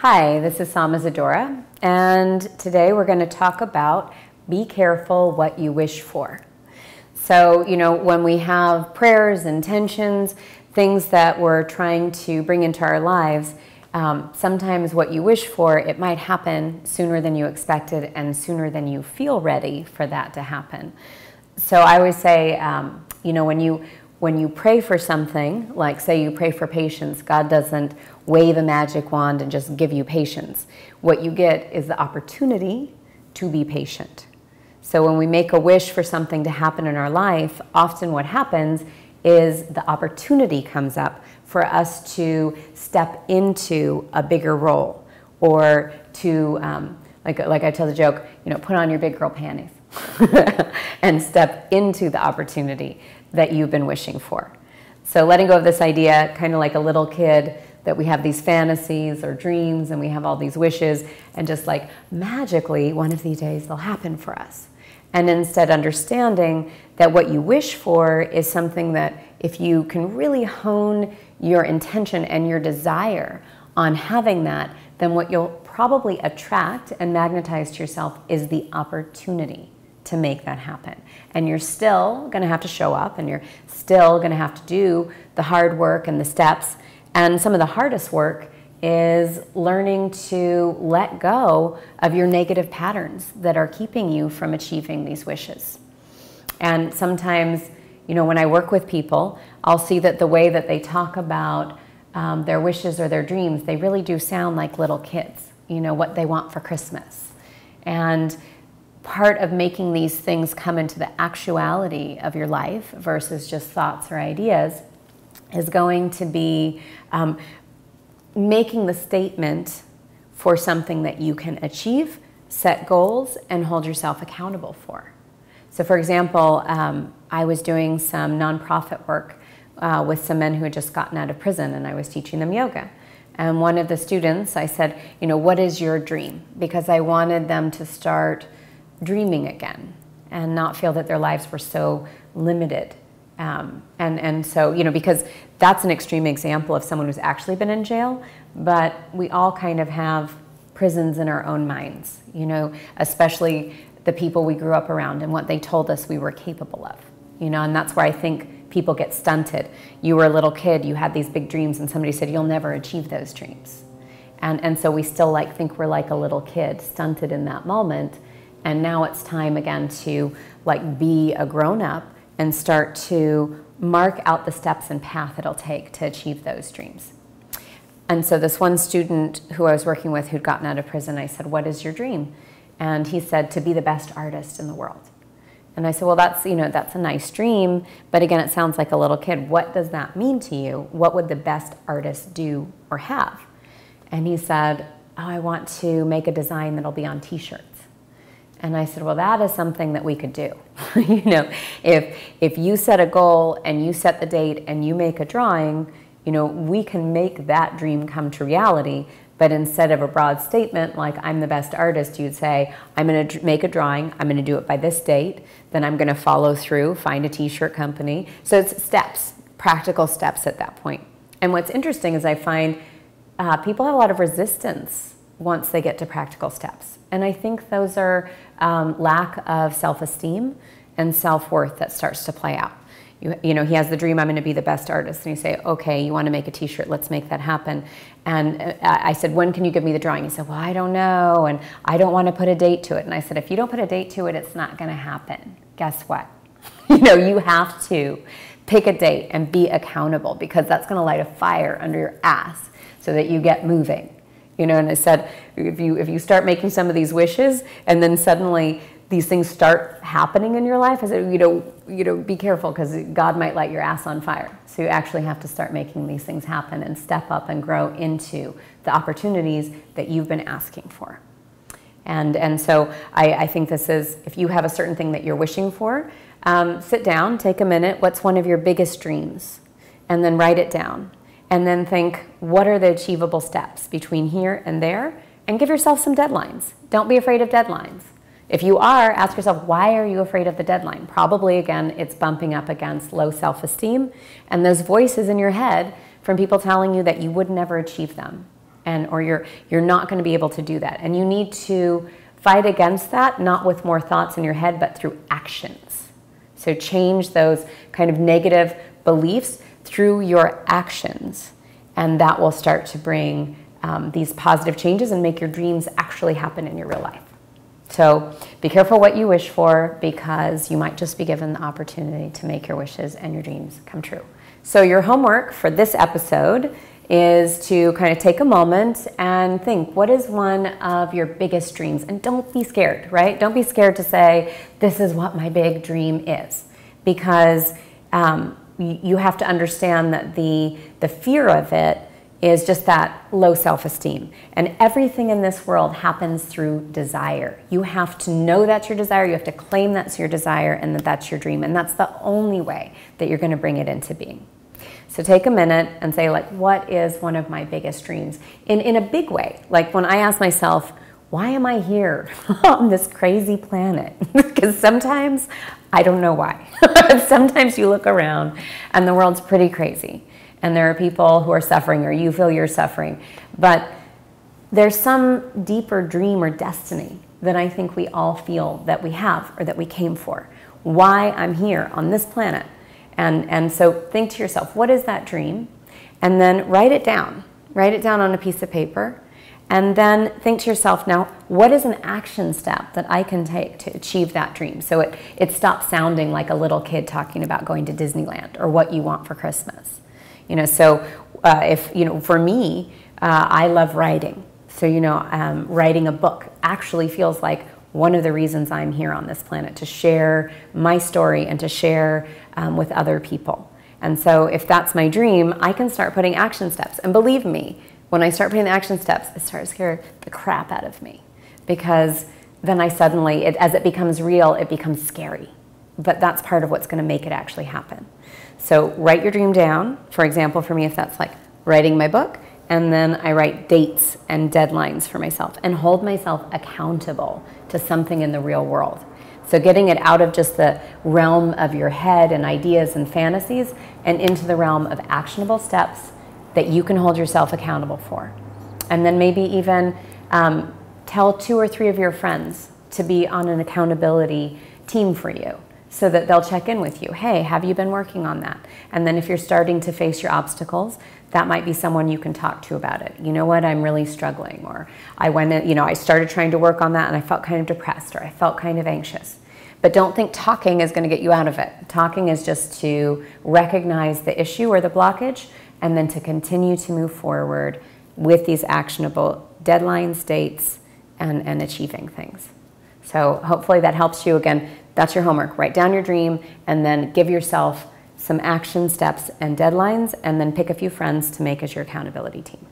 Hi, this is Sama Zadora, and today we're going to talk about be careful what you wish for. So, when we have prayers, intentions, things that we're trying to bring into our lives, sometimes what you wish for, it might happen sooner than you expected and sooner than you feel ready for that to happen. So I always say, when you pray for something, like say you pray for patience, God doesn't wave a magic wand and just give you patience. What you get is the opportunity to be patient. So when we make a wish for something to happen in our life, often what happens is the opportunity comes up for us to step into a bigger role, or to, like I tell the joke, put on your big girl panties and step into the opportunity that you've been wishing for. So letting go of this idea, kind of like a little kid, that we have these fantasies or dreams and we have all these wishes, and just like magically one of these days they'll happen for us. And instead understanding that what you wish for is something that if you can really hone your intention and your desire on having that, then what you'll probably attract and magnetize to yourself is the opportunity to make that happen. And you're still going to have to show up, and you're still going to have to do the hard work and the steps. And some of the hardest work is learning to let go of your negative patterns that are keeping you from achieving these wishes. And sometimes, when I work with people, I'll see that the way that they talk about their wishes or their dreams, they really do sound like little kids, what they want for Christmas. And part of making these things come into the actuality of your life versus just thoughts or ideas is going to be making the statement for something that you can achieve, set goals, and hold yourself accountable for. So for example, I was doing some nonprofit work with some men who had just gotten out of prison, and I was teaching them yoga. And one of the students, I said, what is your dream? Because I wanted them to start dreaming again and not feel that their lives were so limited. And so, because that's an extreme example of someone who's actually been in jail, but we all kind of have prisons in our own minds, especially the people we grew up around and what they told us we were capable of, and that's where I think people get stunted. You were a little kid, you had these big dreams, and somebody said, you'll never achieve those dreams. And so we still think we're like a little kid, stunted in that moment. And now it's time again to be a grown-up and start to mark out the steps and path it'll take to achieve those dreams. And so this one student who I was working with who'd gotten out of prison, I said, what is your dream? And he said, to be the best artist in the world. And I said, well, that's a nice dream, but again, it sounds like a little kid. What does that mean to you? What would the best artist do or have? And he said, oh, I want to make a design that'll be on t-shirts. And I said, well, that is something that we could do. If you set a goal and you set the date and you make a drawing, we can make that dream come to reality. But instead of a broad statement like I'm the best artist, you'd say, I'm going to make a drawing, I'm going to do it by this date, then I'm going to follow through, find a t-shirt company. So it's steps, practical steps at that point. And what's interesting is I find people have a lot of resistance once they get to practical steps. And I think those are lack of self-esteem and self-worth that starts to play out. He has the dream, I'm going to be the best artist. And you say, okay, you want to make a t-shirt, let's make that happen. And I said, when can you give me the drawing? He said, well, I don't know, and I don't want to put a date to it. And I said, if you don't put a date to it, it's not going to happen. Guess what? You have to pick a date and be accountable, because that's going to light a fire under your ass so that you get moving. And I said, if you start making some of these wishes and then suddenly these things start happening in your life, I said, be careful, because God might light your ass on fire. So you actually have to start making these things happen and step up and grow into the opportunities that you've been asking for. And so I think this is, if you have a certain thing that you're wishing for, sit down, take a minute, what's one of your biggest dreams? And then write it down. And then think, what are the achievable steps between here and there? And give yourself some deadlines. Don't be afraid of deadlines. If you are, ask yourself, why are you afraid of the deadline? Probably, again, it's bumping up against low self-esteem and those voices in your head from people telling you that you would never achieve them. or you're not going to be able to do that. And you need to fight against that, not with more thoughts in your head, but through actions. So change those kind of negative beliefs through your actions, and that will start to bring these positive changes and make your dreams actually happen in your real life. So be careful what you wish for, because you might just be given the opportunity to make your wishes and your dreams come true. So your homework for this episode is to kind of take a moment and think, what is one of your biggest dreams? And don't be scared, right? Don't be scared to say, this is what my big dream is, because you have to understand that the fear of it is just that low self-esteem. And everything in this world happens through desire. You have to know that's your desire, you have to claim that's your desire, and that that's your dream. And that's the only way that you're going to bring it into being. So take a minute and say, like, what is one of my biggest dreams? In a big way. Like when I ask myself, why am I here on this crazy planet? Because sometimes I don't know why. Sometimes you look around and the world's pretty crazy. And there are people who are suffering, or you feel you're suffering. But there's some deeper dream or destiny that I think we all feel that we have, or that we came for. Why I'm here on this planet. And so think to yourself, what is that dream? And then write it down. Write it down on a piece of paper. And then think to yourself, now, what is an action step that I can take to achieve that dream? So it stops sounding like a little kid talking about going to Disneyland or what you want for Christmas. So for me, I love writing. So, writing a book actually feels like one of the reasons I'm here on this planet, to share my story and to share with other people. And so if that's my dream, I can start putting action steps. And believe me, when I start putting the action steps, it starts to scare the crap out of me, because then I suddenly, as it becomes real, it becomes scary. But that's part of what's going to make it actually happen. So write your dream down. For example, for me, if that's like writing my book, and then I write dates and deadlines for myself and hold myself accountable to something in the real world. So getting it out of just the realm of your head and ideas and fantasies and into the realm of actionable steps that you can hold yourself accountable for. And then maybe even tell 2 or 3 of your friends to be on an accountability team for you, so that they'll check in with you. Hey, have you been working on that? And then if you're starting to face your obstacles, that might be someone you can talk to about it. You know what, I'm really struggling. Or I started trying to work on that and I felt kind of depressed, or I felt kind of anxious. But don't think talking is going to get you out of it. Talking is just to recognize the issue or the blockage, and then to continue to move forward with these actionable deadlines, dates, and achieving things. So hopefully that helps you. Again, that's your homework. Write down your dream, and then give yourself some action steps and deadlines, and then pick a few friends to make as your accountability team.